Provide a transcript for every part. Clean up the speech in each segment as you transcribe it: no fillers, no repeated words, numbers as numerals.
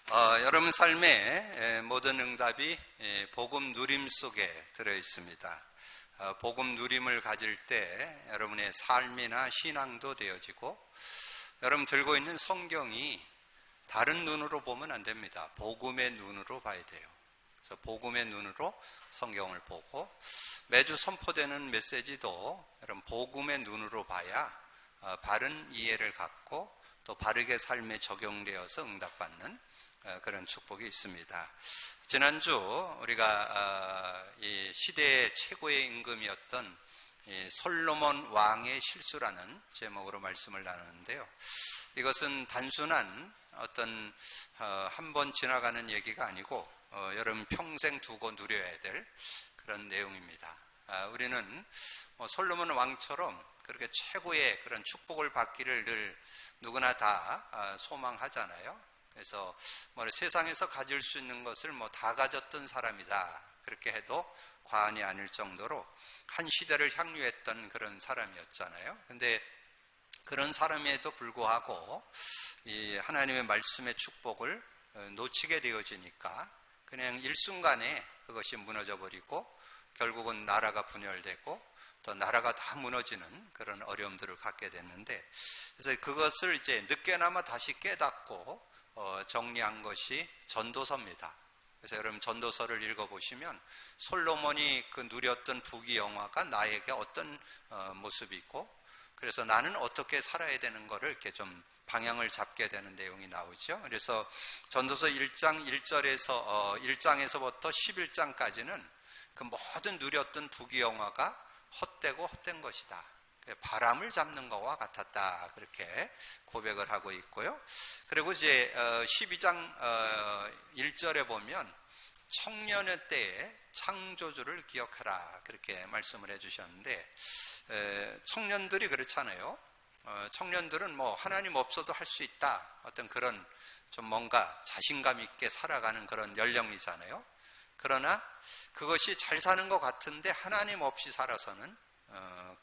여러분 삶의 모든 응답이 복음 누림 속에 들어 있습니다. 복음 누림을 가질 때 여러분의 삶이나 신앙도 되어지고, 여러분 들고 있는 성경이 다른 눈으로 보면 안 됩니다. 복음의 눈으로 봐야 돼요. 그래서 복음의 눈으로 성경을 보고, 매주 선포되는 메시지도 여러분 복음의 눈으로 봐야 바른 이해를 갖고 또 바르게 삶에 적용되어서 응답받는 그런 축복이 있습니다. 지난주 우리가 이 시대의 최고의 임금이었던 솔로몬 왕의 실수라는 제목으로 말씀을 나누는데요. 이것은 단순한 어떤 한 번 지나가는 얘기가 아니고 여러분 평생 두고 누려야 될 그런 내용입니다. 우리는 솔로몬 왕처럼 그렇게 최고의 그런 축복을 받기를 늘 누구나 다 소망하잖아요. 그래서 세상에서 가질 수 있는 것을 다 가졌던 사람이다, 그렇게 해도 과언이 아닐 정도로 한 시대를 향유했던 그런 사람이었잖아요. 근데 그런 사람에도 불구하고 이 하나님의 말씀의 축복을 놓치게 되어지니까 그냥 일순간에 그것이 무너져 버리고 결국은 나라가 분열되고 또 나라가 다 무너지는 그런 어려움들을 갖게 됐는데, 그래서 그것을 이제 늦게나마 다시 깨닫고 정리한 것이 전도서입니다. 그래서 여러분 전도서를 읽어보시면 솔로몬이 그 누렸던 부귀영화가 나에게 어떤 모습이고, 그래서 나는 어떻게 살아야 되는 거를 이렇게 좀 방향을 잡게 되는 내용이 나오죠. 그래서 전도서 1장 1절에서 1장에서부터 11장까지는 그 모든 누렸던 부귀영화가 헛되고 헛된 것이다, 바람을 잡는 것과 같았다, 그렇게 고백을 하고 있고요. 그리고 이제 12장 1절에 보면 청년의 때에 창조주를 기억하라, 그렇게 말씀을 해주셨는데, 청년들이 그렇잖아요. 청년들은 하나님 없어도 할 수 있다, 어떤 그런 좀 뭔가 자신감 있게 살아가는 그런 연령이잖아요. 그러나 그것이 잘 사는 것 같은데 하나님 없이 살아서는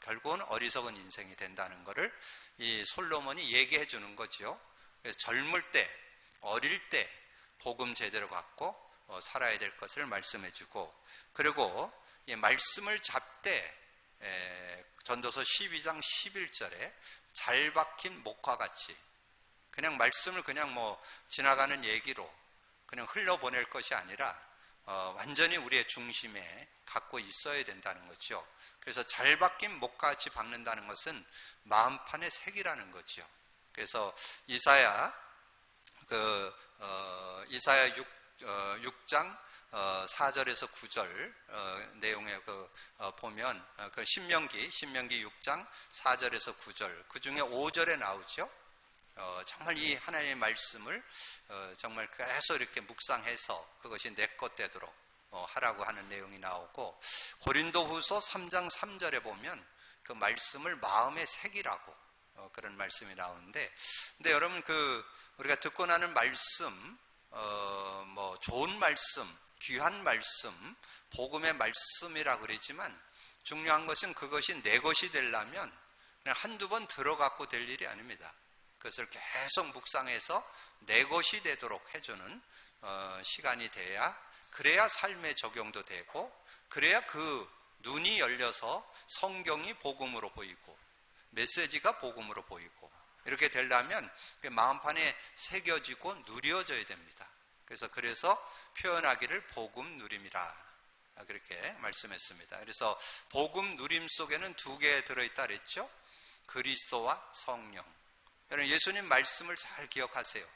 결국은 어리석은 인생이 된다는 것을 이 솔로몬이 얘기해 주는 거죠. 그래서 젊을 때, 어릴 때 복음 제대로 갖고 살아야 될 것을 말씀해 주고, 그리고 이 말씀을 잡되 전도서 12장 11절에 잘 박힌 목화 같이, 그냥 말씀을 그냥 지나가는 얘기로 그냥 흘려보낼 것이 아니라 완전히 우리의 중심에 갖고 있어야 된다는 거죠. 그래서 잘 박힌 목같이 박는다는 것은 마음판의 색이라는 거죠. 그래서 이사야 6장 4절에서 9절 내용에 보면 신명기 6장 4절에서 9절, 그 중에 5절에 나오죠. 정말 이 하나님의 말씀을 정말 계속 이렇게 묵상해서 그것이 내 것 되도록 하라고 하는 내용이 나오고, 고린도후서 3장 3절에 보면 그 말씀을 마음의 색이라고 그런 말씀이 나오는데, 근데 여러분 우리가 듣고 나는 말씀, 좋은 말씀, 귀한 말씀, 복음의 말씀이라고 그러지만 중요한 것은 그것이 내 것이 되려면 그냥 한두 번 들어갖고 될 일이 아닙니다. 그것을 계속 묵상해서 내 것이 되도록 해주는 시간이 돼야, 그래야 삶에 적용도 되고, 그래야 그 눈이 열려서 성경이 복음으로 보이고 메시지가 복음으로 보이고, 이렇게 되려면 마음판에 새겨지고 누려져야 됩니다. 그래서 표현하기를 복음 누림이라, 그렇게 말씀했습니다. 그래서 복음 누림 속에는 두 개 들어있다 그랬죠. 그리스도와 성령. 여러분 예수님 말씀을 잘 기억하세요.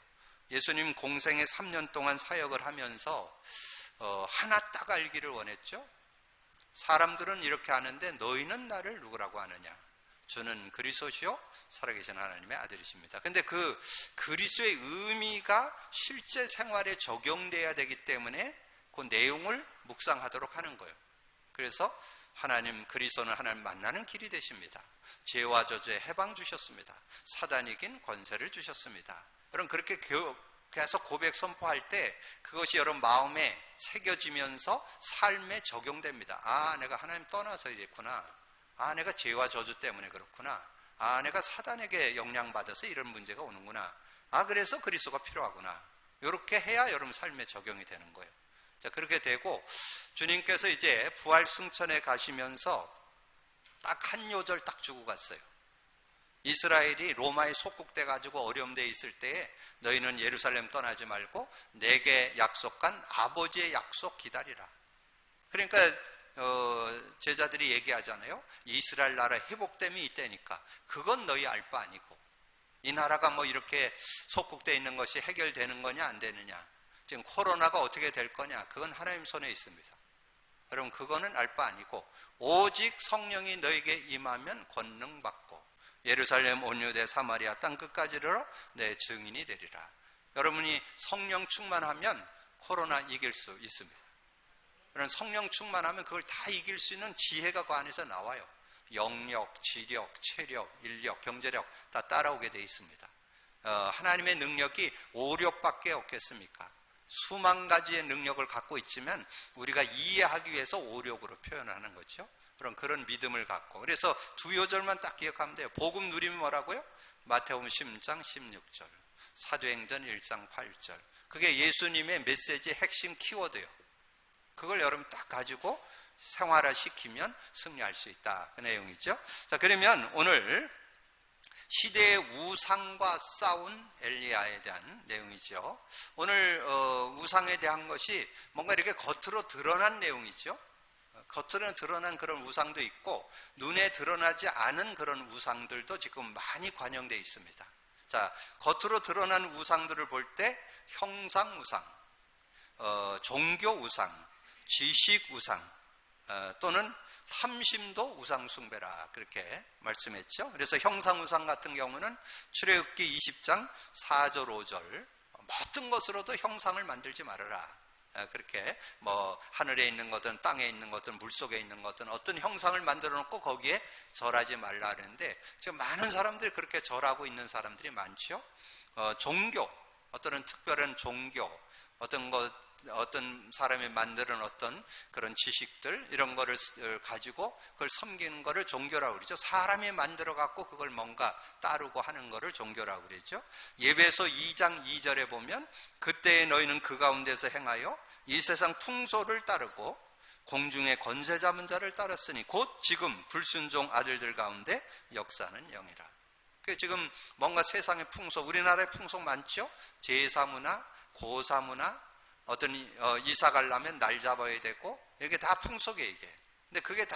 예수님 공생에 3년 동안 사역을 하면서 하나 딱 알기를 원했죠. 사람들은 이렇게 아는데 너희는 나를 누구라고 아느냐? 주는 그리스도시요 살아계신 하나님의 아들이십니다. 근데 그 그리스도의 의미가 실제 생활에 적용돼야 되기 때문에 그 내용을 묵상하도록 하는 거예요. 그래서 그리스도는 하나님 만나는 길이 되십니다. 죄와 저주에 해방 주셨습니다. 사단 이긴 권세를 주셨습니다. 여러분 그렇게 계속 고백 선포할 때 그것이 여러분 마음에 새겨지면서 삶에 적용됩니다. 아, 내가 하나님 떠나서 이랬구나. 아, 내가 죄와 저주 때문에 그렇구나. 아, 내가 사단에게 영향받아서 이런 문제가 오는구나. 아, 그래서 그리스도가 필요하구나. 이렇게 해야 여러분 삶에 적용이 되는 거예요. 자, 그렇게 되고 주님께서 이제 부활 승천에 가시면서 딱 한 요절 딱 주고 갔어요. 이스라엘이 로마에 속국돼 가지고 어려움돼 있을 때에 너희는 예루살렘 떠나지 말고 내게 약속한 아버지의 약속 기다리라. 그러니까 제자들이 얘기하잖아요. 이스라엘 나라 회복됨이 있다니까 그건 너희 알 바 아니고 이 나라가 뭐 이렇게 속국돼 있는 것이 해결되는 거냐 안 되느냐, 지금 코로나가 어떻게 될 거냐, 그건 하나님 손에 있습니다. 여러분 그거는 알 바 아니고 오직 성령이 너에게 임하면 권능 받고 예루살렘 온 유대 사마리아 땅 끝까지로 내 증인이 되리라. 여러분이 성령 충만하면 코로나 이길 수 있습니다. 그런 성령 충만하면 그걸 다 이길 수 있는 지혜가 그 안에서 나와요. 영력, 지력, 체력, 인력, 경제력 다 따라오게 되어 있습니다. 하나님의 능력이 오력밖에 없겠습니까? 수만 가지의 능력을 갖고 있지만 우리가 이해하기 위해서 오력으로 표현하는 거죠. 그런 믿음을 갖고, 그래서 두 요절만 딱 기억하면 돼요. 복음 누림이 뭐라고요? 마태복음 10장 16절, 사도행전 1장 8절. 그게 예수님의 메시지의 핵심 키워드예요. 그걸 여러분 딱 가지고 생활화시키면 승리할 수 있다, 그 내용이죠. 자, 그러면 오늘 시대의 우상과 싸운 엘리야에 대한 내용이죠. 오늘 우상에 대한 것이 뭔가 이렇게 겉으로 드러난 내용이죠. 겉으로 드러난 그런 우상도 있고 눈에 드러나지 않은 그런 우상들도 지금 많이 관영되어 있습니다. 자, 겉으로 드러난 우상들을 볼 때 형상 우상, 종교 우상, 지식 우상, 또는 탐심도 우상 숭배라, 그렇게 말씀했죠. 그래서 형상 우상 같은 경우는 출애굽기 20장 4절 5절, 모든 것으로도 형상을 만들지 말아라. 그렇게 뭐 하늘에 있는 것든 땅에 있는 것든 물속에 있는 것든 어떤 형상을 만들어 놓고 거기에 절하지 말라 그랬는데 지금 많은 사람들이 그렇게 절하고 있는 사람들이 많죠. 종교, 어떤 특별한 종교, 어떤 사람이 만드는 어떤 그런 지식들, 이런 거를 가지고 그걸 섬기는 거를 종교라고 그러죠. 사람이 만들어 갖고 그걸 뭔가 따르고 하는 거를 종교라고 그러죠. 예배서 2장 2절에 보면 그때에 너희는 그 가운데서 행하여 이 세상 풍소를 따르고 공중의 권세 잡은 자를 따랐으니 곧 지금 불순종 아들들 가운데 역사는 영이라. 그 지금 뭔가 세상의 풍속, 우리나라의 풍속 많죠. 제사문화, 고사문화, 어떤 이사 가려면 날 잡아야 되고, 이게 다 풍속이에요, 이게. 근데 그게 다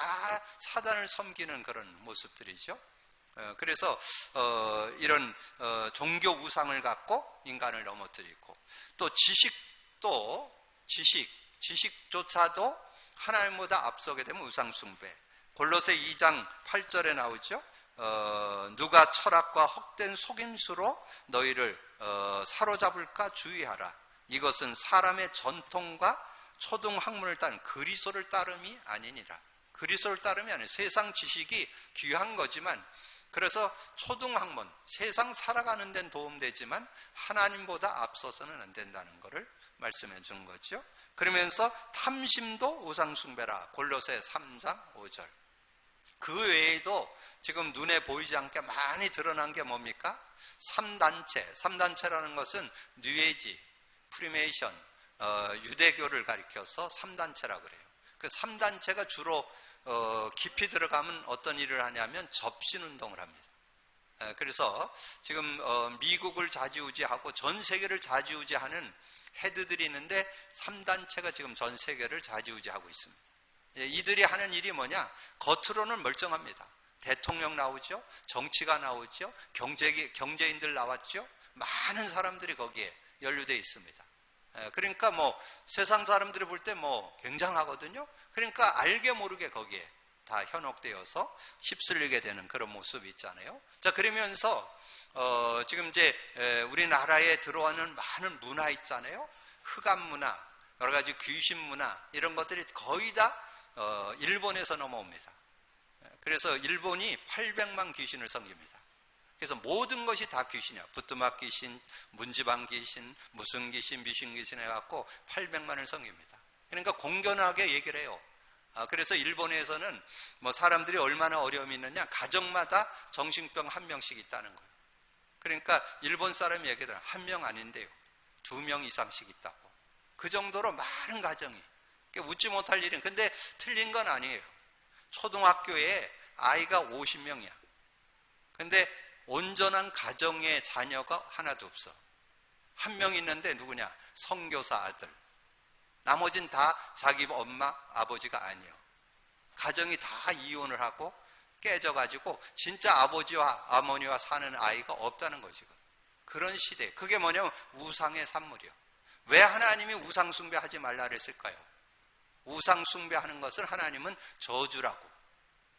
사단을 섬기는 그런 모습들이죠. 그래서 이런 종교 우상을 갖고 인간을 넘어뜨리고, 또 지식조차도 하나님보다 앞서게 되면 우상 숭배. 골로새 2장 8절에 나오죠. 누가 철학과 헛된 속임수로 너희를 사로잡을까 주의하라. 이것은 사람의 전통과 초등 학문을 따른 그리스도를 따름이 아니니라. 그리스도를 따름이 아니에요. 세상 지식이 귀한 거지만, 그래서 초등 학문, 세상 살아가는 데는 도움되지만 하나님보다 앞서서는 안 된다는 것을 말씀해 준 거죠. 그러면서 탐심도 우상 숭배라. 골로새 3장 5절. 그 외에도 지금 눈에 보이지 않게 많이 드러난 게 뭡니까? 3단체. 3단체라는 것은 뉴에이지, 프리메이션, 유대교를 가리켜서 3단체라고 그래요. 그 3단체가 주로 깊이 들어가면 어떤 일을 하냐면 접신운동을 합니다. 그래서 지금 미국을 좌지우지하고 전 세계를 좌지우지하는 헤드들이 있는데 3단체가 지금 전 세계를 좌지우지하고 있습니다. 이들이 하는 일이 뭐냐? 겉으로는 멀쩡합니다. 대통령 나오죠. 정치가 나오죠. 경제인들 나왔죠. 많은 사람들이 거기에 연루되어 있습니다. 그러니까 뭐 세상 사람들이 볼 때 뭐 굉장하거든요. 그러니까 알게 모르게 거기에 다 현혹되어서 휩쓸리게 되는 그런 모습이 있잖아요. 자, 그러면서 지금 이제 우리나라에 들어오는 많은 문화 있잖아요. 흑암 문화, 여러 가지 귀신 문화, 이런 것들이 거의 다 일본에서 넘어옵니다. 그래서 일본이 800만 귀신을 섬깁니다. 그래서 모든 것이 다 귀신이야. 부뚜막 귀신, 문지방 귀신, 무슨 귀신, 미신 귀신 해갖고 800만을 섬깁니다. 그러니까 공견하게 얘기를 해요. 그래서 일본에서는 뭐 사람들이 얼마나 어려움이 있느냐, 가정마다 정신병 한 명씩 있다는 거예요. 그러니까 일본 사람이 얘기하더라. 한 명 아닌데요. 2명 이상씩 있다고. 그 정도로 많은 가정이. 웃지 못할 일은. 근데 틀린 건 아니에요. 초등학교에 아이가 50명이야. 근데 온전한 가정의 자녀가 하나도 없어. 한 명 있는데 누구냐? 선교사 아들. 나머진 다 자기 엄마, 아버지가 아니에요. 가정이 다 이혼을 하고 깨져가지고 진짜 아버지와 어머니와 사는 아이가 없다는 거지. 그런 시대. 그게 뭐냐면 우상의 산물이요. 왜 하나님이 우상 숭배하지 말라 그랬을까요? 우상 숭배하는 것을 하나님은 저주라고,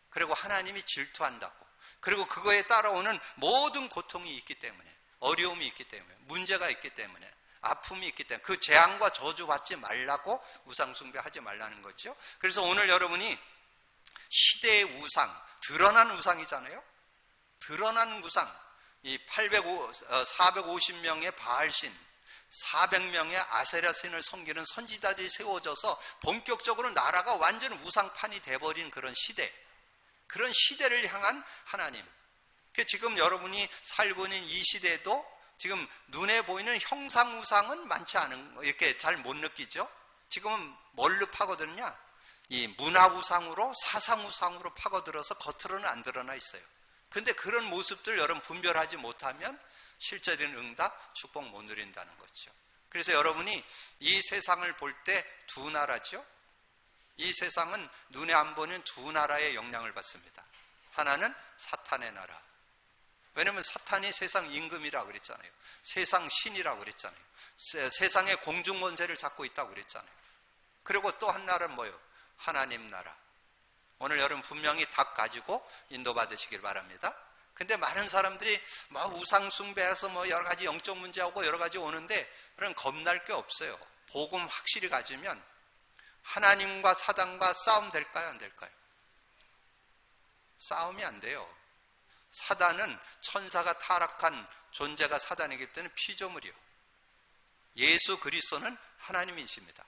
그리고 하나님이 질투한다고, 그리고 그거에 따라오는 모든 고통이 있기 때문에, 어려움이 있기 때문에, 문제가 있기 때문에, 아픔이 있기 때문에 그 재앙과 저주 받지 말라고 우상 숭배하지 말라는 거죠. 그래서 오늘 여러분이 시대의 우상, 드러난 우상이잖아요. 드러난 우상, 이 450명의 바알신, 400명의 아세라 신을 섬기는 선지자들이 세워져서 본격적으로 나라가 완전 우상판이 돼버린 그런 시대, 그런 시대를 향한 하나님. 지금 여러분이 살고 있는 이 시대도 지금 눈에 보이는 형상 우상은 많지 않은, 이렇게 잘 못 느끼죠. 지금은 뭘로 파고드느냐? 이 문화 우상으로, 사상 우상으로 파고들어서 겉으로는 안 드러나 있어요. 근데 그런 모습들 여러분 분별하지 못하면 실제적인 응답, 축복 못 누린다는 거죠. 그래서 여러분이 이 세상을 볼 때 두 나라죠. 이 세상은 눈에 안 보이는 두 나라의 영향을 받습니다. 하나는 사탄의 나라. 왜냐하면 사탄이 세상 임금이라고 그랬잖아요. 세상 신이라고 그랬잖아요. 세상의 공중 권세를 잡고 있다고 그랬잖아요. 그리고 또 한 나라는 뭐예요? 하나님 나라. 오늘 여러분 분명히 닭 가지고 인도받으시길 바랍니다. 근데 많은 사람들이 우상 숭배해서 여러 가지 영적 문제하고 여러 가지 오는데, 그런 겁날 게 없어요. 복음 확실히 가지면 하나님과 사단과 싸움 될까요? 안 될까요? 싸움이 안 돼요. 사단은 천사가 타락한 존재가 사단이기 때문에 피조물이요. 예수 그리스도는 하나님이십니다.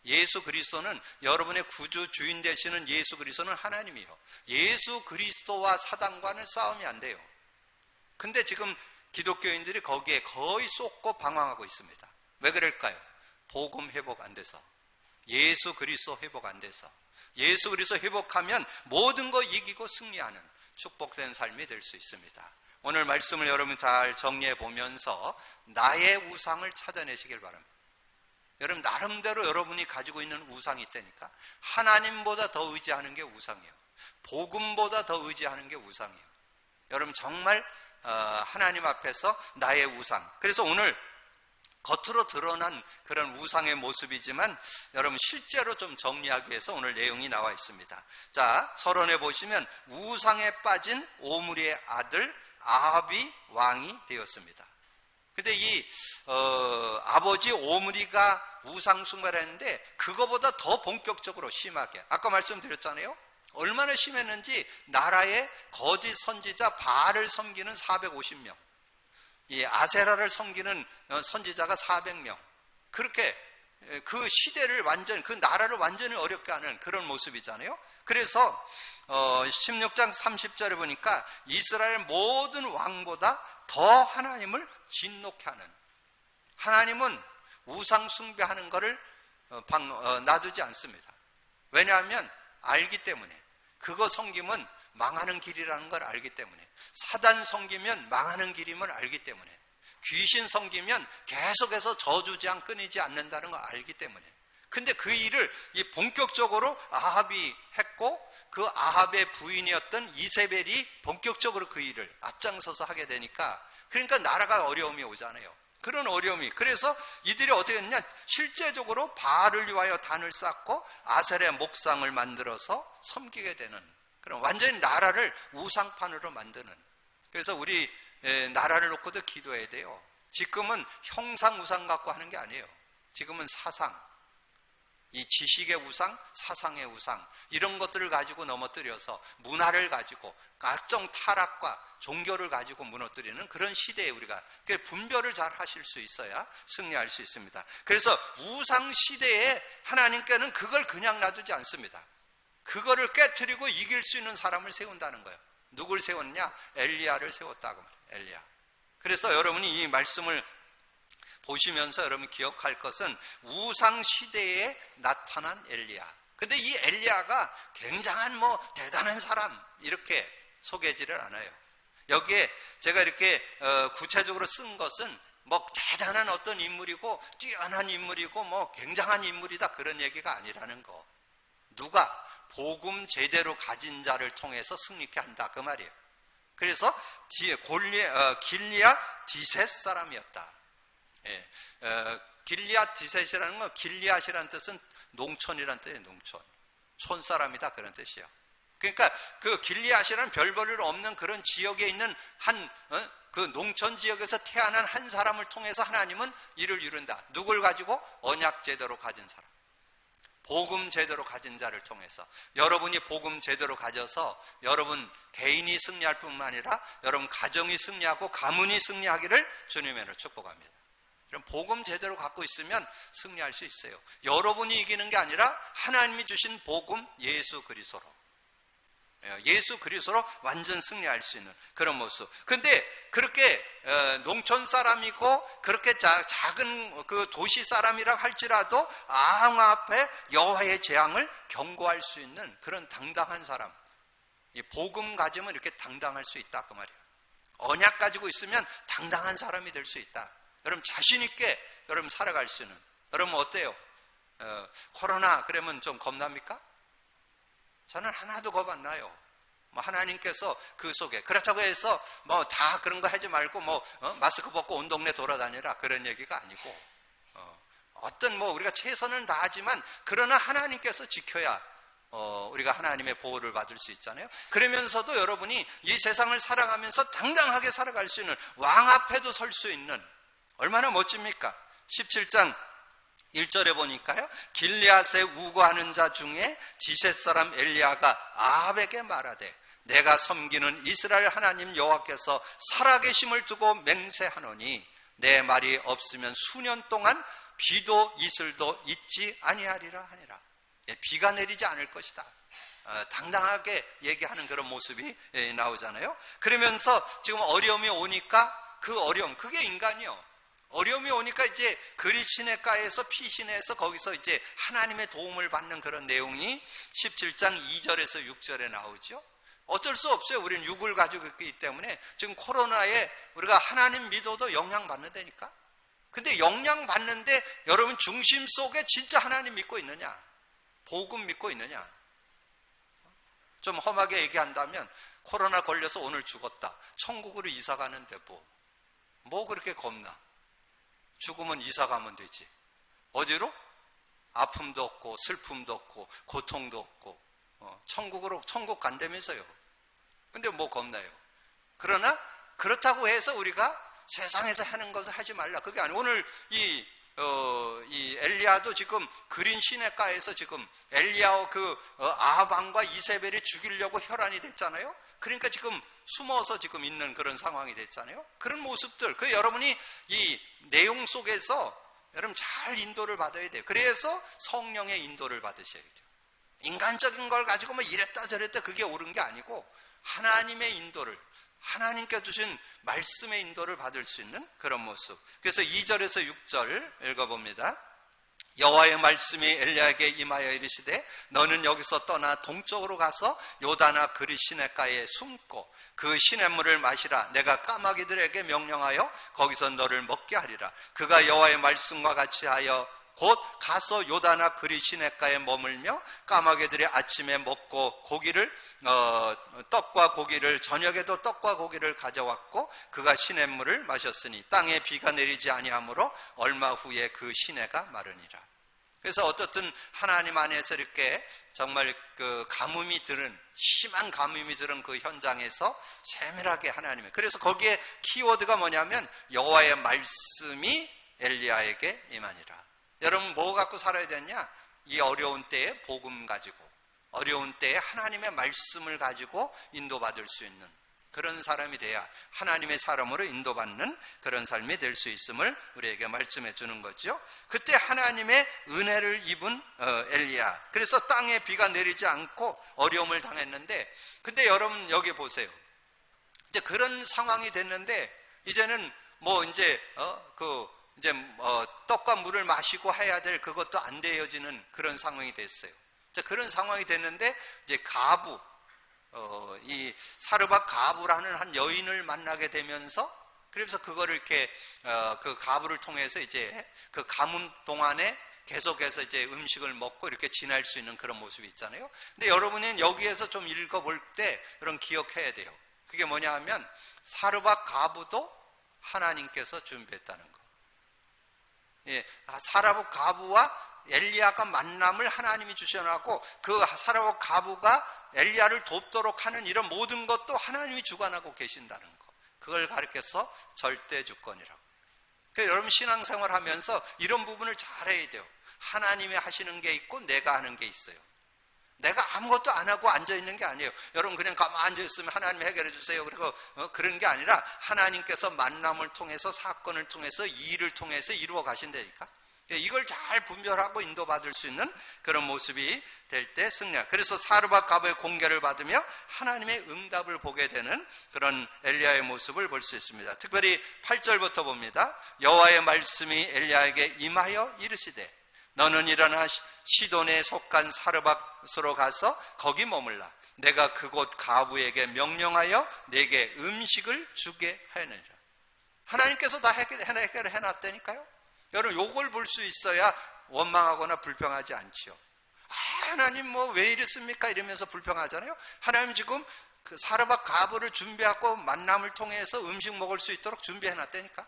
예수 그리스도는 여러분의 구주 주인 되시는 예수 그리스도는 하나님이요. 예수 그리스도와 사단과는 싸움이 안 돼요. 근데 지금 기독교인들이 거기에 거의 쏟고 방황하고 있습니다. 왜 그럴까요? 복음 회복 안 돼서, 예수 그리스도 회복 안 돼서. 예수 그리스도 회복하면 모든 거 이기고 승리하는 축복된 삶이 될 수 있습니다. 오늘 말씀을 여러분 잘 정리해 보면서 나의 우상을 찾아내시길 바랍니다. 여러분 나름대로 여러분이 가지고 있는 우상이 있다니까. 하나님보다 더 의지하는 게 우상이에요. 복음보다 더 의지하는 게 우상이에요. 여러분 정말 하나님 앞에서 나의 우상. 그래서 오늘 겉으로 드러난 그런 우상의 모습이지만 여러분 실제로 좀 정리하기 위해서 오늘 내용이 나와 있습니다. 자, 서론에 보시면 우상에 빠진 오므리의 아들 아합이 왕이 되었습니다. 근데 이 아버지 오므리가 우상 숭배를 했는데 그거보다 더 본격적으로 심하게, 아까 말씀드렸잖아요. 얼마나 심했는지 나라의 거짓 선지자 바알을 섬기는 450명, 이 아세라를 섬기는 선지자가 400명, 그렇게 그 시대를 완전, 그 나라를 완전히 어렵게 하는 그런 모습이잖아요. 그래서 16장 30절에 보니까 이스라엘 모든 왕보다 더 하나님을 진노케 하는, 하나님은 우상 숭배하는 것을 놔두지 않습니다. 왜냐하면 알기 때문에, 그거 섬기면 망하는 길이라는 걸 알기 때문에, 사단 섬기면 망하는 길임을 알기 때문에, 귀신 섬기면 계속해서 저주지앙 끊이지 않는다는 걸 알기 때문에. 근데 그 일을 이 본격적으로 아합이 했고, 그 아합의 부인이었던 이세벨이 본격적으로 그 일을 앞장서서 하게 되니까, 그러니까 나라가 어려움이 오잖아요. 그런 어려움이. 그래서 이들이 어떻게 했냐, 실제적으로 바알을 위하여 단을 쌓고 아셀의 목상을 만들어서 섬기게 되는, 그런 완전히 나라를 우상판으로 만드는. 그래서 우리 나라를 놓고도 기도해야 돼요. 지금은 형상 우상 갖고 하는 게 아니에요. 지금은 사상, 이 지식의 우상, 사상의 우상, 이런 것들을 가지고 넘어뜨려서 문화를 가지고 각종 타락과 종교를 가지고 무너뜨리는 그런 시대에 우리가 분별을 잘 하실 수 있어야 승리할 수 있습니다. 그래서 우상 시대에 하나님께는 그걸 그냥 놔두지 않습니다. 그거를 깨트리고 이길 수 있는 사람을 세운다는 거예요. 누굴 세웠냐? 엘리야를 세웠다고 말해요. 엘리야. 그래서 여러분이 이 말씀을 보시면서 여러분 기억할 것은 우상 시대에 나타난 엘리야. 근데 이 엘리야가 굉장한 대단한 사람 이렇게 소개하지를 않아요. 여기에 제가 이렇게 구체적으로 쓴 것은 대단한 어떤 인물이고 뛰어난 인물이고 굉장한 인물이다 그런 얘기가 아니라는 거. 누가 복음 제대로 가진 자를 통해서 승리케 한다 그 말이에요. 그래서 길리앗 디셋 사람이었다. 예, 길리앗 디셋이라는 건 길리앗이라는 뜻은 농촌이라는 뜻이에요. 농촌, 촌사람이다 그런 뜻이에요. 그러니까 그 길리앗이라는 별 볼 일 없는 그런 지역에 있는 그 농촌 지역에서 태어난 한 사람을 통해서 하나님은 일을 이룬다. 누굴 가지고? 언약 제대로 가진 사람, 복음 제대로 가진 자를 통해서. 여러분이 복음 제대로 가져서 여러분 개인이 승리할 뿐만 아니라 여러분 가정이 승리하고 가문이 승리하기를 주님의 이름으로 축복합니다. 그럼 복음 제대로 갖고 있으면 승리할 수 있어요. 여러분이 이기는 게 아니라 하나님이 주신 복음 예수 그리스도로 완전 승리할 수 있는 그런 모습. 근데 그렇게 농촌 사람이고 그렇게 작은 그 도시 사람이라 할지라도 아항 앞에 여호와의 재앙을 경고할 수 있는 그런 당당한 사람. 이 복음 가지면 이렇게 당당할 수 있다 그 말이에요. 언약 가지고 있으면 당당한 사람이 될 수 있다. 여러분 자신 있게 여러분 살아갈 수 있는. 여러분 어때요? 코로나 그러면 좀 겁납니까? 저는 하나도 겁 안 나요. 하나님께서 그 속에, 그렇다고 해서 다 그런 거 하지 말고 마스크 벗고 온 동네 돌아다니라 그런 얘기가 아니고, 어떤 우리가 최선은 다하지만 그러나 하나님께서 지켜야 우리가 하나님의 보호를 받을 수 있잖아요. 그러면서도 여러분이 이 세상을 살아가면서 당당하게 살아갈 수 있는, 왕 앞에도 설 수 있는, 얼마나 멋집니까? 17장 1절에 보니까요, 길리앗에 우거하는 자 중에 디셋 사람 엘리야가 아합에게 말하되 내가 섬기는 이스라엘 하나님 여호와께서 살아계심을 두고 맹세하노니 내 말이 없으면 수년 동안 비도 이슬도 있지 아니하리라 하니라. 비가 내리지 않을 것이다. 당당하게 얘기하는 그런 모습이 나오잖아요. 그러면서 지금 어려움이 오니까 그 어려움, 그게 인간이요. 어려움이 오니까 이제 그리 시냇가에서 피신해서 거기서 이제 하나님의 도움을 받는 그런 내용이 17장 2절에서 6절에 나오죠. 어쩔 수 없어요. 우리는 육을 가지고 있기 때문에 지금 코로나에 우리가 하나님 믿어도 영향받는다니까. 근데 영향받는데 여러분 중심 속에 진짜 하나님 믿고 있느냐? 복음 믿고 있느냐? 좀 험하게 얘기한다면 코로나 걸려서 오늘 죽었다. 천국으로 이사 가는데 뭐 그렇게 겁나? 죽으면 이사 가면 되지. 어디로? 아픔도 없고 슬픔도 없고 고통도 없고 천국 간다면서요. 근데 뭐 겁나요? 그러나 그렇다고 해서 우리가 세상에서 하는 것을 하지 말라 그게 아니에요. 오늘 이 엘리야도 지금 그린 시냇가에서 지금 엘리야와 아합 왕과 이세벨이 죽이려고 혈안이 됐잖아요. 그러니까 지금 숨어서 지금 있는 그런 상황이 됐잖아요. 그런 모습들, 여러분이 이 내용 속에서 여러분 잘 인도를 받아야 돼요. 그래서 성령의 인도를 받으셔야 돼요. 인간적인 걸 가지고 이랬다 저랬다 그게 옳은 게 아니고 하나님의 인도를, 하나님께 주신 말씀의 인도를 받을 수 있는 그런 모습. 그래서 2절에서 6절 읽어봅니다. 여호와의 말씀이 엘리야에게 임하여 이르시되 너는 여기서 떠나 동쪽으로 가서 요다나 그리 시냇가에 숨고 그 시냇물을 마시라. 내가 까마귀들에게 명령하여 거기서 너를 먹게 하리라. 그가 여호와의 말씀과 같이 하여 곧 가서 요다나 그리 시냇가에 머물며 까마귀들이 아침에 먹고 떡과 고기를 저녁에도 떡과 고기를 가져왔고 그가 시냇물을 마셨으니 땅에 비가 내리지 아니하므로 얼마 후에 그 시내가 마르니라. 그래서 어쨌든 하나님 안에서 이렇게 정말 심한 가뭄이 들은 그 현장에서 세밀하게 하나님의, 그래서 거기에 키워드가 뭐냐면 여호와의 말씀이 엘리야에게 임하니라. 여러분 뭐 갖고 살아야 되냐? 이 어려운 때에 복음 가지고, 어려운 때에 하나님의 말씀을 가지고 인도받을 수 있는 그런 사람이 돼야 하나님의 사람으로 인도받는 그런 삶이 될 수 있음을 우리에게 말씀해 주는 거죠. 그때 하나님의 은혜를 입은 엘리야. 그래서 땅에 비가 내리지 않고 어려움을 당했는데, 근데 여러분 여기 보세요. 이제 그런 상황이 됐는데 이제는 이제 떡과 물을 마시고 해야 될 그것도 안 되어지는 그런 상황이 됐어요. 자, 그런 상황이 됐는데 이제 가부, 이 사르밧 가부라는 한 여인을 만나게 되면서, 그래서 그거를 이렇게 그 가부를 통해서 이제 그 가문 동안에 계속해서 이제 음식을 먹고 이렇게 지낼 수 있는 그런 모습이 있잖아요. 근데 여러분은 여기에서 좀 읽어볼 때 여러분 기억해야 돼요. 그게 뭐냐 하면 사르밧 가부도 하나님께서 준비했다는 거. 예, 사르밧 가부와 엘리야가 만남을 하나님이 주셔놨고, 그 사르밧 가부가 엘리야를 돕도록 하는 이런 모든 것도 하나님이 주관하고 계신다는 거. 그걸 가르쳐서 절대 주권이라고. 그래서 여러분 신앙생활 하면서 이런 부분을 잘해야 돼요. 하나님이 하시는 게 있고 내가 하는 게 있어요. 내가 아무것도 안 하고 앉아있는 게 아니에요. 여러분 그냥 가만히 앉아있으면 하나님이 해결해 주세요. 그리고 그런 게 아니라 하나님께서 만남을 통해서, 사건을 통해서, 일을 통해서 이루어 가신다니까. 이걸 잘 분별하고 인도받을 수 있는 그런 모습이 될 때 승리야. 그래서 사르밧 가부의 공개를 받으며 하나님의 응답을 보게 되는 그런 엘리야의 모습을 볼 수 있습니다. 특별히 8절부터 봅니다. 여호와의 말씀이 엘리야에게 임하여 이르시되 너는 일어나 시돈에 속한 사르밧으로 가서 거기 머물라. 내가 그곳 가부에게 명령하여 내게 음식을 주게 하느니라. 하나님께서 다 해결을 해놨다니까요. 여러분 요걸 볼 수 있어야 원망하거나 불평하지 않지요. 하나님 뭐 왜 이랬습니까? 이러면서 불평하잖아요. 하나님 지금 그 사르밧 가부를 준비하고 만남을 통해서 음식 먹을 수 있도록 준비해놨다니까.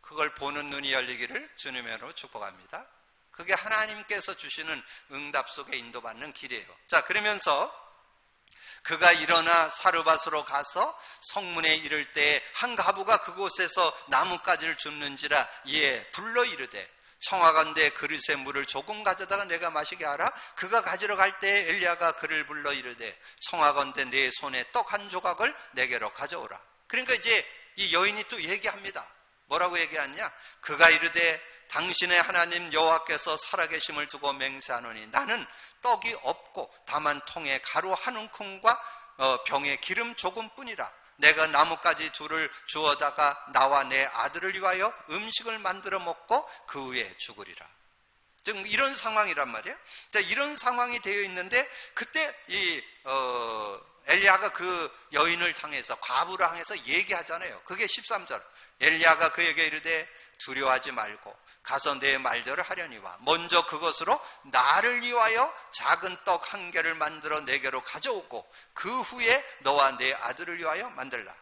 그걸 보는 눈이 열리기를 주님으로 축복합니다. 그게 하나님께서 주시는 응답 속에 인도받는 길이에요. 자, 그러면서 그가 일어나 사르밧으로 가서 성문에 이를 때에 한 가부가 그곳에서 나뭇가지를 줍는지라 이에 불러 이르되 청하건대 그릇에 물을 조금 가져다가 내가 마시게 하라. 그가 가지러 갈 때에 엘리야가 그를 불러 이르되 청하건대 내 손에 떡 한 조각을 내게로 가져오라. 그러니까 이제 이 여인이 또 얘기합니다. 뭐라고 얘기하냐? 그가 이르되 당신의 하나님 여호와께서 살아계심을 두고 맹세하노니 나는 떡이 없고 다만 통에 가루 한 움큼과 병에 기름 조금뿐이라. 내가 나뭇가지 둘을 주워다가 나와 내 아들을 위하여 음식을 만들어 먹고 그 후에 죽으리라. 즉 이런 상황이란 말이에요. 자, 이런 상황이 되어 있는데 그때 이 엘리야가 그 여인을 향해서, 과부를 향해서 얘기하잖아요. 그게 13절. 엘리야가 그에게 이르되 두려워하지 말고 가서 내 말대로 하려니와 먼저 그것으로 나를 위하여 작은 떡 한 개를 만들어 내게로 가져오고 그 후에 너와 내 아들을 위하여 만들라.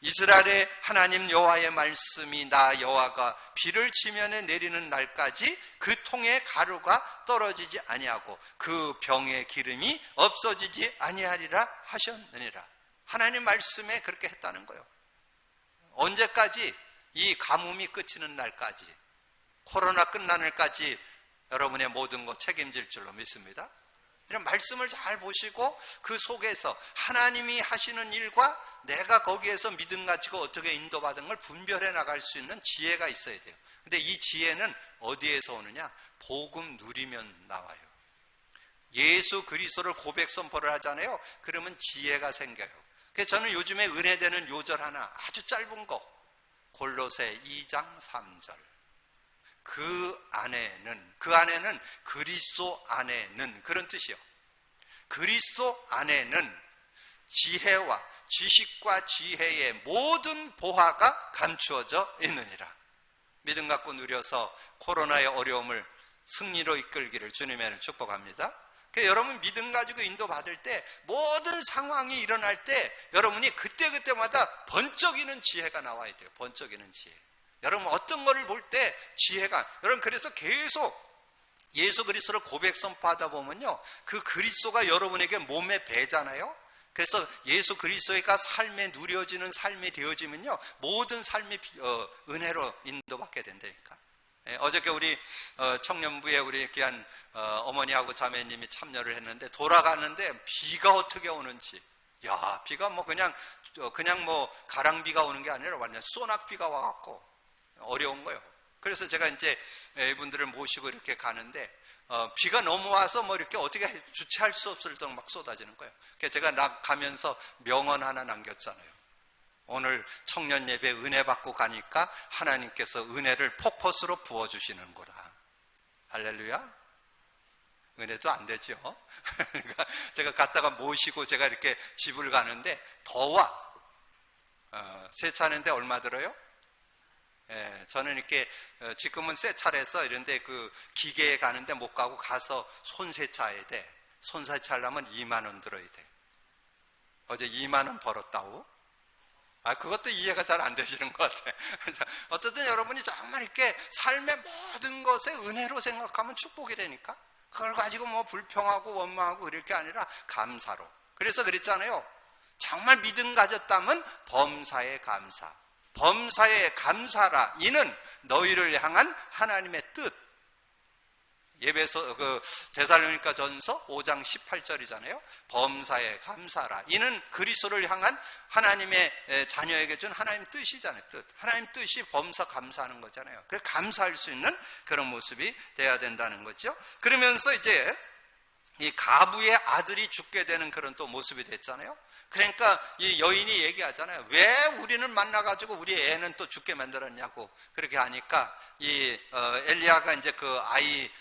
이스라엘의 하나님 여호와의 말씀이 나 여호와가 비를 지면에 내리는 날까지 그 통에 가루가 떨어지지 아니하고 그 병의 기름이 없어지지 아니하리라 하셨느니라. 하나님 말씀에 그렇게 했다는 거예요. 언제까지? 이 가뭄이 그치는 날까지, 코로나 끝나는 날까지 여러분의 모든 것 책임질 줄로 믿습니다. 이런 말씀을 잘 보시고 그 속에서 하나님이 하시는 일과 내가 거기에서 믿음 가지고 어떻게 인도받은 걸 분별해 나갈 수 있는 지혜가 있어야 돼요. 근데 이 지혜는 어디에서 오느냐? 복음 누리면 나와요. 예수 그리스도를 고백 선포를 하잖아요. 그러면 지혜가 생겨요. 그래서 저는 요즘에 은혜되는 요절 하나, 아주 짧은 거, 골로새 2장 3절. 그 안에는 그리스도 안에는, 그런 뜻이요. 그리스도 안에는 지혜와 지식과 지혜의 모든 보화가 감추어져 있느니라. 믿음 갖고 누려서 코로나의 어려움을 승리로 이끌기를 주님의 축복합니다. 그러니까 여러분 믿음 가지고 인도받을 때, 모든 상황이 일어날 때 여러분이 그때그때마다 번쩍이는 지혜가 나와야 돼요. 번쩍이는 지혜. 여러분 어떤 거를 볼 때 지혜가, 여러분 그래서 계속 예수 그리스도를 고백 선포하다 보면요, 그 그리스도가 여러분에게 몸에 배잖아요. 그래서 예수 그리스도가 삶에 누려지는 삶이 되어지면요, 모든 삶이 은혜로 인도받게 된다니까. 어저께 우리 청년부에 우리 귀한 어머니하고 자매님이 참여를 했는데, 돌아가는데 비가 어떻게 오는지, 야, 비가 뭐 그냥 뭐 가랑비가 오는 게 아니라 완전 소낙비가 와갖고 어려운 거예요. 그래서 제가 이제 이분들을 모시고 이렇게 가는데 비가 너무 와서 뭐 이렇게 어떻게 주체할 수 없을 정도로 막 쏟아지는 거예요. 그래서 제가 가면서 명언 하나 남겼잖아요. 오늘 청년 예배 은혜 받고 가니까 하나님께서 은혜를 폭포수로 부어주시는 거라. 할렐루야. 은혜도 안 되죠. 그러니까 제가 갔다가 모시고 제가 이렇게 집을 가는데 더워. 세차하는데 얼마 들어요? 예, 저는 이렇게 지금은 세차해서 이런데 그 기계에 가는데 못 가고 가서 손 세차해야 돼. 손 세차하려면 2만 원 들어야 돼. 어제 2만 원 벌었다고? 그것도 이해가 잘 안 되시는 것 같아요. 어쨌든 여러분이 정말 이렇게 삶의 모든 것에 은혜로 생각하면 축복이라니까. 그걸 가지고 뭐 불평하고 원망하고 이럴 게 아니라 감사로. 그래서 그랬잖아요. 정말 믿음 가졌다면 범사에 감사. 범사에 감사라. 이는 너희를 향한 하나님의 뜻. 예배서 데살로니가 전서 5장 18절이잖아요. 범사에 감사라. 이는 그리스도를 향한 하나님의 자녀에게 준 하나님 뜻이잖아요. 뜻. 하나님 뜻이 범사 감사하는 거잖아요. 그래서 감사할 수 있는 그런 모습이 돼야 된다는 거죠. 그러면서 이제 이 가부의 아들이 죽게 되는 그런 또 모습이 됐잖아요. 그러니까 이 여인이 얘기하잖아요. 왜 우리는 만나가지고 우리 애는 또 죽게 만들었냐고. 그렇게 하니까 이 엘리야가 이제 그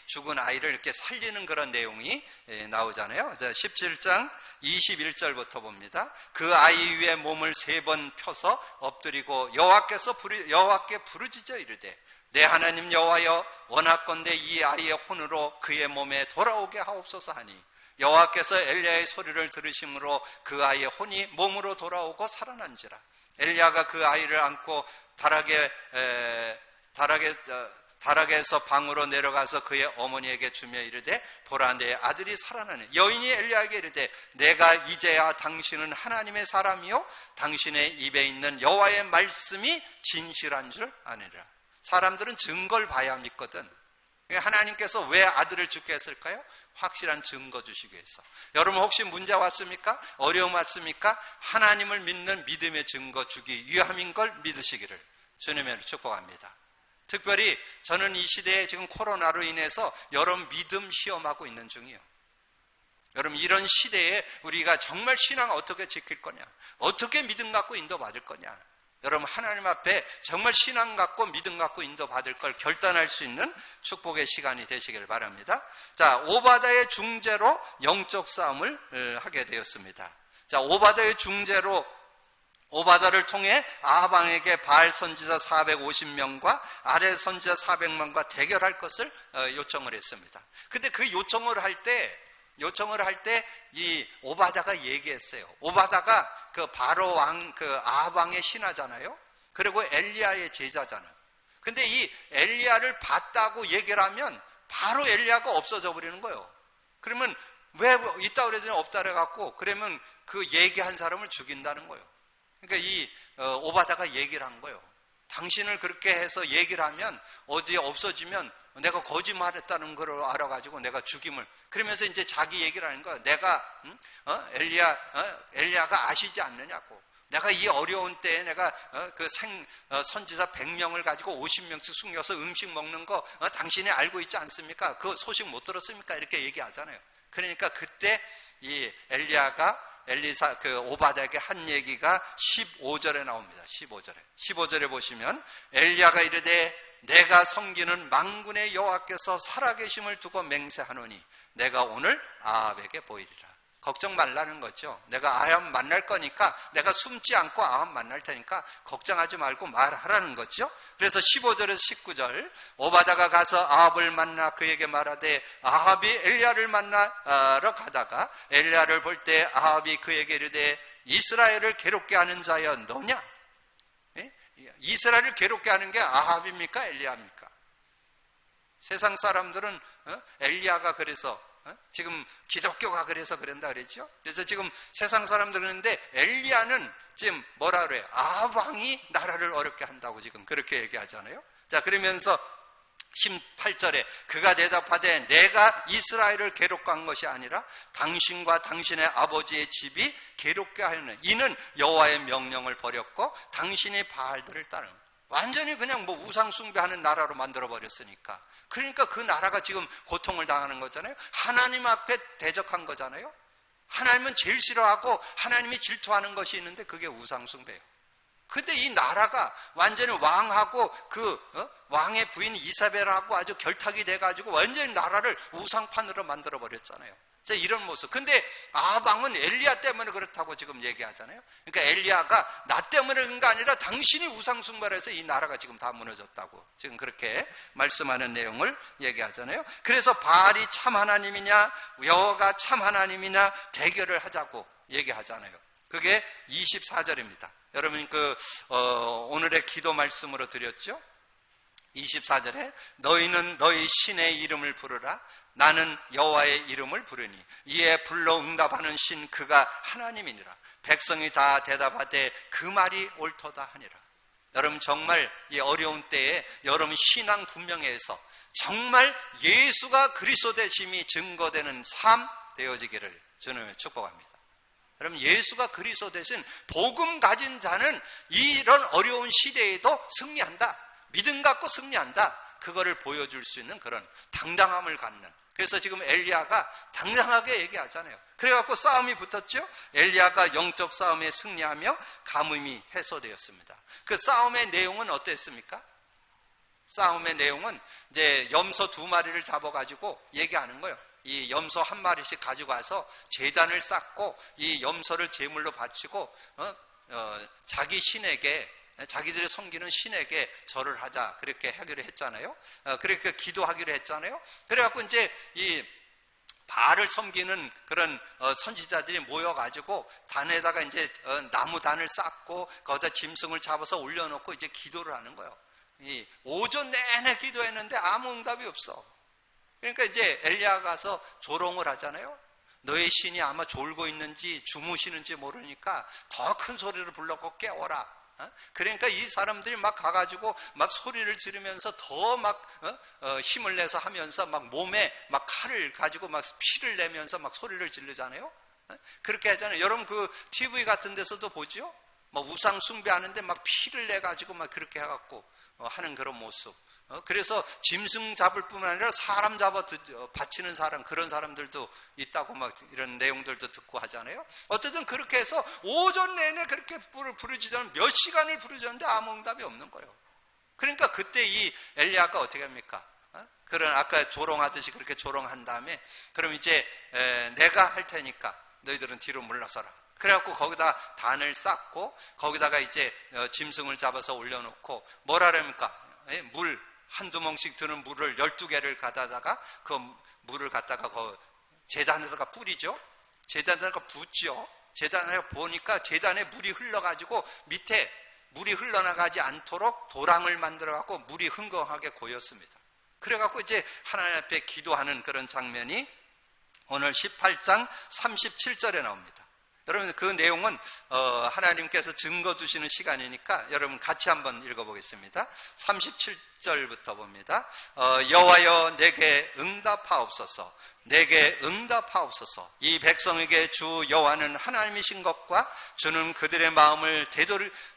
죽은 아이를 이렇게 살리는 그런 내용이 나오잖아요. 17장 21절부터 봅니다. 그 아이 위에 몸을 3번 펴서 엎드리고 여호와께 부르짖어 이르되 내 하나님 여호와여 원하건대 이 아이의 혼으로 그의 몸에 돌아오게 하옵소서 하니 여호와께서 엘리야의 소리를 들으심으로 그 아이의 혼이 몸으로 돌아오고 살아난지라. 엘리야가 그 아이를 안고 다락에서 방으로 내려가서 그의 어머니에게 주며 이르되 보라 내 아들이 살아나네. 여인이 엘리야에게 이르되 내가 이제야 당신은 하나님의 사람이요 당신의 입에 있는 여호와의 말씀이 진실한 줄 아느니라. 사람들은 증거를 봐야 믿거든. 하나님께서 왜 아들을 죽게 했을까요? 확실한 증거 주시기 위해서. 여러분 혹시 문제 왔습니까? 어려움 왔습니까? 하나님을 믿는 믿음의 증거 주기 위함인 걸 믿으시기를 주님의 축복합니다. 특별히 저는 이 시대에 지금 코로나로 인해서 여러 믿음 시험하고 있는 중이에요. 여러분 이런 시대에 우리가 정말 신앙 어떻게 지킬 거냐, 어떻게 믿음 갖고 인도받을 거냐, 여러분 하나님 앞에 정말 신앙 갖고 믿음 갖고 인도받을 걸 결단할 수 있는 축복의 시간이 되시길 바랍니다. 자, 오바다의 중재로 영적 싸움을 하게 되었습니다. 자, 오바다의 중재로 오바다를 통해 아방에게 바알 선지자 450명과 아레 선지자 400명과 대결할 것을 요청을 했습니다. 근데 그 요청을 할 때 이 오바다가 얘기했어요. 오바다가 그 바로 왕 그 아방의 신하잖아요. 그리고 엘리야의 제자잖아요. 근데 이 엘리야를 봤다고 얘기를 하면 바로 엘리야가 없어져 버리는 거예요. 그러면 왜 있다 그러더니 없다 그래갖고 그러면 그 얘기한 사람을 죽인다는 거예요. 그러니까 이 오바다가 얘기를 한 거예요. 당신을 그렇게 해서 얘기를 하면 어디에 없어지면 내가 거짓말했다는 걸 알아가지고 내가 죽임을. 그러면서 이제 자기 얘기를 하는 거야. 내가 엘리야가 아시지 않느냐고. 내가 이 어려운 때에 내가 선지자 100명을 가지고 50명씩 숨겨서 음식 먹는 거 당신이 알고 있지 않습니까? 그 소식 못 들었습니까? 이렇게 얘기하잖아요. 그러니까 그때 이 그 오바다에게 한 얘기가 15절에 나옵니다. 15절에 보시면 엘리야가 이르되 내가 섬기는 만군의 여호와께서 살아계심을 두고 맹세하노니 내가 오늘 아합에게 보이리라. 걱정 말라는 거죠. 내가 아합 만날 거니까 내가 숨지 않고 아합 만날 테니까 걱정하지 말고 말하라는 거죠. 그래서 15절에서 19절 오바다가 가서 아합을 만나 그에게 말하되 아합이 엘리야를 만나러 가다가 엘리야를 볼 때 아합이 그에게 이르되 이스라엘을 괴롭게 하는 자여 너냐? 이스라엘을 괴롭게 하는 게 아합입니까? 엘리야입니까? 세상 사람들은 엘리야가 그래서 지금 기독교가 그래서 그런다 그랬죠. 그래서 지금 세상 사람들은 그러는데 엘리야는 지금 뭐라 그래요? 아합 왕이 나라를 어렵게 한다고 지금 그렇게 얘기하잖아요. 자, 그러면서 18절에 그가 대답하되 내가 이스라엘을 괴롭게 한 것이 아니라 당신과 당신의 아버지의 집이 괴롭게 하는 이는 여호와의 명령을 버렸고 당신이 바알들을 따르는 완전히 그냥 뭐 우상 숭배하는 나라로 만들어 버렸으니까. 그러니까 그 나라가 지금 고통을 당하는 거잖아요. 하나님 앞에 대적한 거잖아요. 하나님은 제일 싫어하고 하나님이 질투하는 것이 있는데 그게 우상 숭배예요. 근데 이 나라가 완전히 왕하고 왕의 부인 이사벨하고 아주 결탁이 돼가지고 완전히 나라를 우상판으로 만들어 버렸잖아요. 이런 모습. 근데 아방은 엘리야 때문에 그렇다고 지금 얘기하잖아요. 그러니까 엘리야가 나 때문에 그런 게 아니라 당신이 우상 숭배해서 이 나라가 지금 다 무너졌다고 지금 그렇게 말씀하는 내용을 얘기하잖아요. 그래서 바알이 참 하나님이냐 여호와가 참 하나님이냐 대결을 하자고 얘기하잖아요. 그게 24절입니다. 여러분 오늘의 기도 말씀으로 드렸죠. 24절에 너희는 너희 신의 이름을 부르라. 나는 여호와의 이름을 부르니 이에 불러 응답하는 신 그가 하나님이니라. 백성이 다 대답하되 그 말이 옳도다 하니라. 여러분 정말 이 어려운 때에 여러분 신앙 분명해서 정말 예수가 그리스도 되심이 증거되는 삶 되어지기를 주님을 축복합니다. 여러분 예수가 그리스도 되신 복음 가진 자는 이런 어려운 시대에도 승리한다. 믿음 갖고 승리한다. 그거를 보여줄 수 있는 그런 당당함을 갖는. 그래서 지금 엘리야가 당당하게 얘기하잖아요. 그래갖고 싸움이 붙었죠. 엘리야가 영적 싸움에 승리하며 가뭄이 해소되었습니다. 그 싸움의 내용은 어땠습니까? 싸움의 내용은 이제 염소 2마리를 잡아가지고 얘기하는 거예요. 이 염소 1마리씩 가지고 와서 제단을 쌓고 이 염소를 제물로 바치고 자기 신에게 자기들이 섬기는 신에게 절을 하자 그렇게 하기로 했잖아요. 그렇게 기도하기로 했잖아요. 그래갖고 이제 이 바알을 섬기는 그런 선지자들이 모여가지고 단에다가 이제 나무 단을 쌓고 거기다 짐승을 잡아서 올려놓고 이제 기도를 하는 거예요. 이 오전 내내 기도했는데 아무 응답이 없어. 그러니까 이제 엘리야가 가서 조롱을 하잖아요. 너의 신이 아마 졸고 있는지 주무시는지 모르니까 더 큰 소리를 불러서 깨워라. 그러니까 이 사람들이 막 가가지고 막 소리를 지르면서 더 막 힘을 내서 하면서 막 몸에 막 칼을 가지고 막 피를 내면서 막 소리를 지르잖아요. 그렇게 하잖아요. 여러분 TV 같은 데서도 보죠. 막 우상 숭배하는데 막 피를 내 가지고 막 그렇게 해갖고 하는 그런 모습. 그래서 짐승 잡을 뿐만 아니라 사람 잡아 바치는 사람, 그런 사람들도 있다고 막 이런 내용들도 듣고 하잖아요. 어쨌든 그렇게 해서 오전 내내 그렇게 부르짖었는데 몇 시간을 부르짖었는데 아무 응답이 없는 거예요. 그러니까 그때 이 엘리야가 어떻게 합니까? 그런 아까 조롱하듯이 그렇게 조롱한 다음에 그럼 이제 내가 할 테니까 너희들은 뒤로 물러서라. 그래갖고 거기다 단을 쌓고 거기다가 이제 짐승을 잡아서 올려놓고 뭐라 그럽니까? 물 한두 멍씩 드는 물을 12개를 가다가 그 물을 갖다가 그 제단에다가 뿌리죠. 제단에다가 붓죠. 제단에 보니까 제단에 물이 흘러가지고 밑에 물이 흘러나가지 않도록 도랑을 만들어갖고 물이 흥건하게 고였습니다. 그래갖고 이제 하나님 앞에 기도하는 그런 장면이 오늘 18장 37절에 나옵니다. 여러분 그 내용은 하나님께서 증거 주시는 시간이니까 여러분 같이 한번 읽어보겠습니다. 37절부터 봅니다. 여호와여 내게 응답하옵소서. 내게 응답하옵소서. 이 백성에게 주 여호와는 하나님이신 것과 주는 그들의 마음을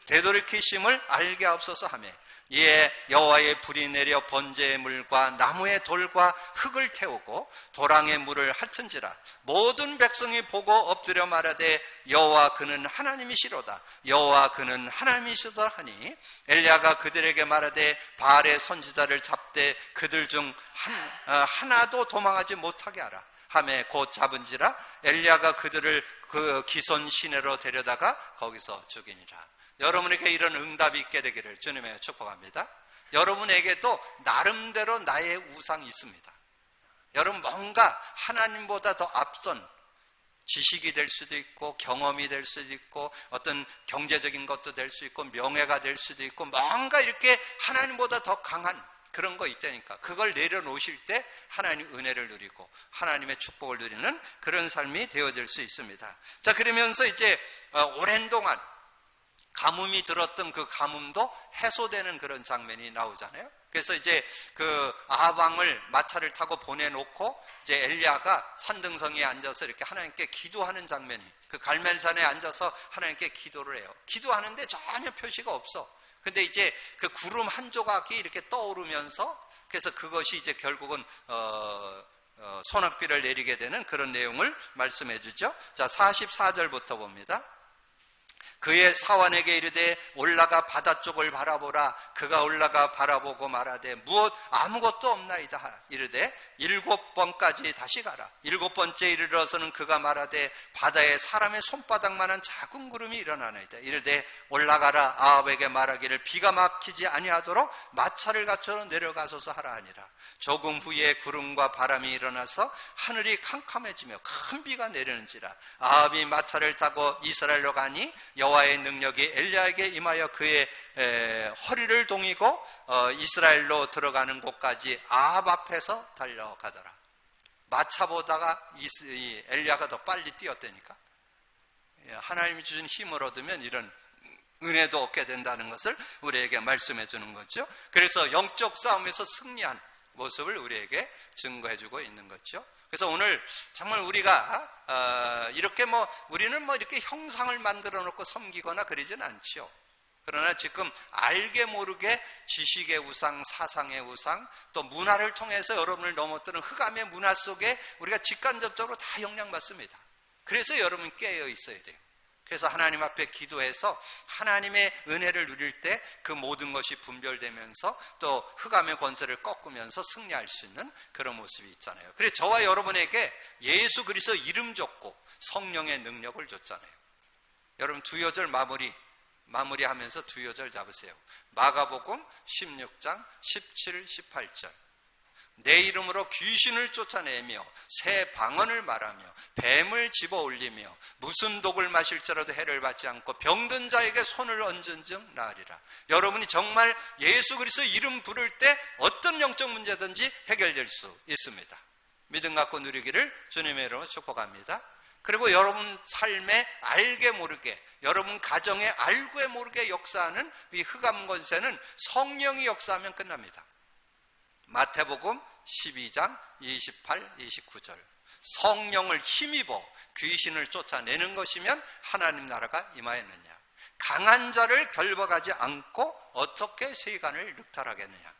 되돌이키심을 알게 하옵소서 하며 이에 여호와의 불이 내려 번제의 물과 나무의 돌과 흙을 태우고 도랑의 물을 핥은지라 모든 백성이 보고 엎드려 말하되 여호와 그는 하나님이시로다. 여호와 그는 하나님이시로다 하니 엘리야가 그들에게 말하되 바알의 선지자를 잡되 그들 중 하나도 도망하지 못하게 하라 하매 곧 잡은지라 엘리야가 그들을 그 기손 시내로 데려다가 거기서 죽이니라. 여러분에게 이런 응답이 있게 되기를 주님의 축복합니다. 여러분에게도 나름대로 나의 우상이 있습니다. 여러분 뭔가 하나님보다 더 앞선 지식이 될 수도 있고 경험이 될 수도 있고 어떤 경제적인 것도 될 수 있고 명예가 될 수도 있고 뭔가 이렇게 하나님보다 더 강한 그런 거 있다니까. 그걸 내려놓으실 때 하나님 은혜를 누리고 하나님의 축복을 누리는 그런 삶이 되어질 수 있습니다. 자, 그러면서 이제 오랜 동안 가뭄이 들었던 그 가뭄도 해소되는 그런 장면이 나오잖아요. 그래서 이제 그 아방을 마차를 타고 보내놓고 이제 엘리야가 산등성이에 앉아서 이렇게 하나님께 기도하는 장면이, 그 갈멜산에 앉아서 하나님께 기도를 해요. 기도하는데 전혀 표시가 없어. 근데 이제 그 구름 한 조각이 이렇게 떠오르면서 그래서 그것이 이제 결국은 소낙비를 내리게 되는 그런 내용을 말씀해 주죠. 자, 44절부터 봅니다. 그의 사환에게 이르되 올라가 바다 쪽을 바라보라. 그가 올라가 바라보고 말하되 무엇 아무것도 없나이다. 이르되 7번까지 다시 가라. 7번째 이르러서는 그가 말하되 바다에 사람의 손바닥만한 작은 구름이 일어나나이다. 이르되 올라가라. 아합에게 말하기를 비가 막히지 아니하도록 마차를 갖춰 내려가소서 하라 하니라. 조금 후에 구름과 바람이 일어나서 하늘이 캄캄해지며 큰 비가 내리는지라. 아합이 마차를 타고 이스라엘로 가니 여호와의 능력이 엘리야에게 임하여 그의 허리를 동이고 이스라엘로 들어가는 곳까지 아합 앞에서 달려가더라. 마차보다가 엘리야가 더 빨리 뛰었다니까. 하나님이 주신 힘을 얻으면 이런 은혜도 얻게 된다는 것을 우리에게 말씀해 주는 거죠. 그래서 영적 싸움에서 승리한 모습을 우리에게 증거해 주고 있는 거죠. 그래서 오늘 정말 우리가 이렇게 우리는 이렇게 형상을 만들어 놓고 섬기거나 그러진 않죠. 그러나 지금 알게 모르게 지식의 우상, 사상의 우상, 또 문화를 통해서 여러분을 넘어뜨는 흑암의 문화 속에 우리가 직간접적으로 다 영향받습니다. 그래서 여러분 깨어 있어야 돼요. 그래서 하나님 앞에 기도해서 하나님의 은혜를 누릴 때 그 모든 것이 분별되면서 또 흑암의 권세를 꺾으면서 승리할 수 있는 그런 모습이 있잖아요. 그래서 저와 여러분에게 예수 그리스도 이름 줬고 성령의 능력을 줬잖아요. 여러분 두 요절 마무리하면서 두 요절 잡으세요. 마가복음 16장 17, 18절. 내 이름으로 귀신을 쫓아내며 새 방언을 말하며 뱀을 집어올리며 무슨 독을 마실지라도 해를 받지 않고 병든 자에게 손을 얹은 즉 나으리라. 여러분이 정말 예수 그리스도 이름 부를 때 어떤 영적 문제든지 해결될 수 있습니다. 믿음 갖고 누리기를 주님의 이름으로 축복합니다. 그리고 여러분 삶에 알게 모르게, 여러분 가정에 알게 모르게 역사하는 이 흑암 권세는 성령이 역사하면 끝납니다. 마태복음 12장 28, 29절. 성령을 힘입어 귀신을 쫓아내는 것이면 하나님 나라가 임하였느냐. 강한 자를 결박하지 않고 어떻게 세간을 늑탈하겠느냐.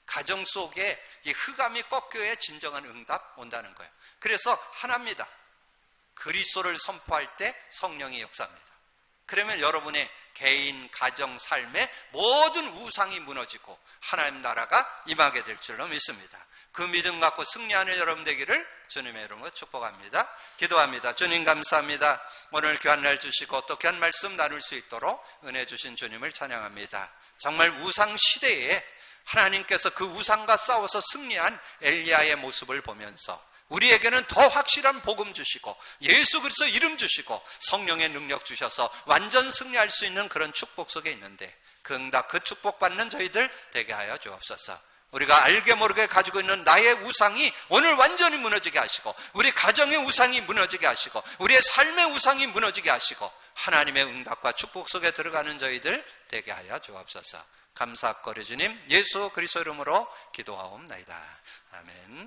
가정 속에 이 흑암이 꺾여야 진정한 응답 온다는 거예요. 그래서 하나입니다. 그리스도를 선포할 때 성령이 역사합니다. 그러면 여러분의 개인, 가정, 삶의 모든 우상이 무너지고 하나님 나라가 임하게 될 줄로 믿습니다. 그 믿음 갖고 승리하는 여러분 되기를 주님의 이름으로 축복합니다. 기도합니다. 주님 감사합니다. 오늘 귀한 날 주시고 또 귀한 말씀 나눌 수 있도록 은혜 주신 주님을 찬양합니다. 정말 우상 시대에 하나님께서 그 우상과 싸워서 승리한 엘리야의 모습을 보면서 우리에게는 더 확실한 복음 주시고 예수 그리스도 이름 주시고 성령의 능력 주셔서 완전 승리할 수 있는 그런 축복 속에 있는데 그 응답, 그 축복받는 저희들 되게 하여 주옵소서. 우리가 알게 모르게 가지고 있는 나의 우상이 오늘 완전히 무너지게 하시고 우리 가정의 우상이 무너지게 하시고 우리의 삶의 우상이 무너지게 하시고 하나님의 응답과 축복 속에 들어가는 저희들 되게 하여 주옵소서. 감사거리 주님 예수 그리스도 이름으로 기도하옵나이다. 아멘.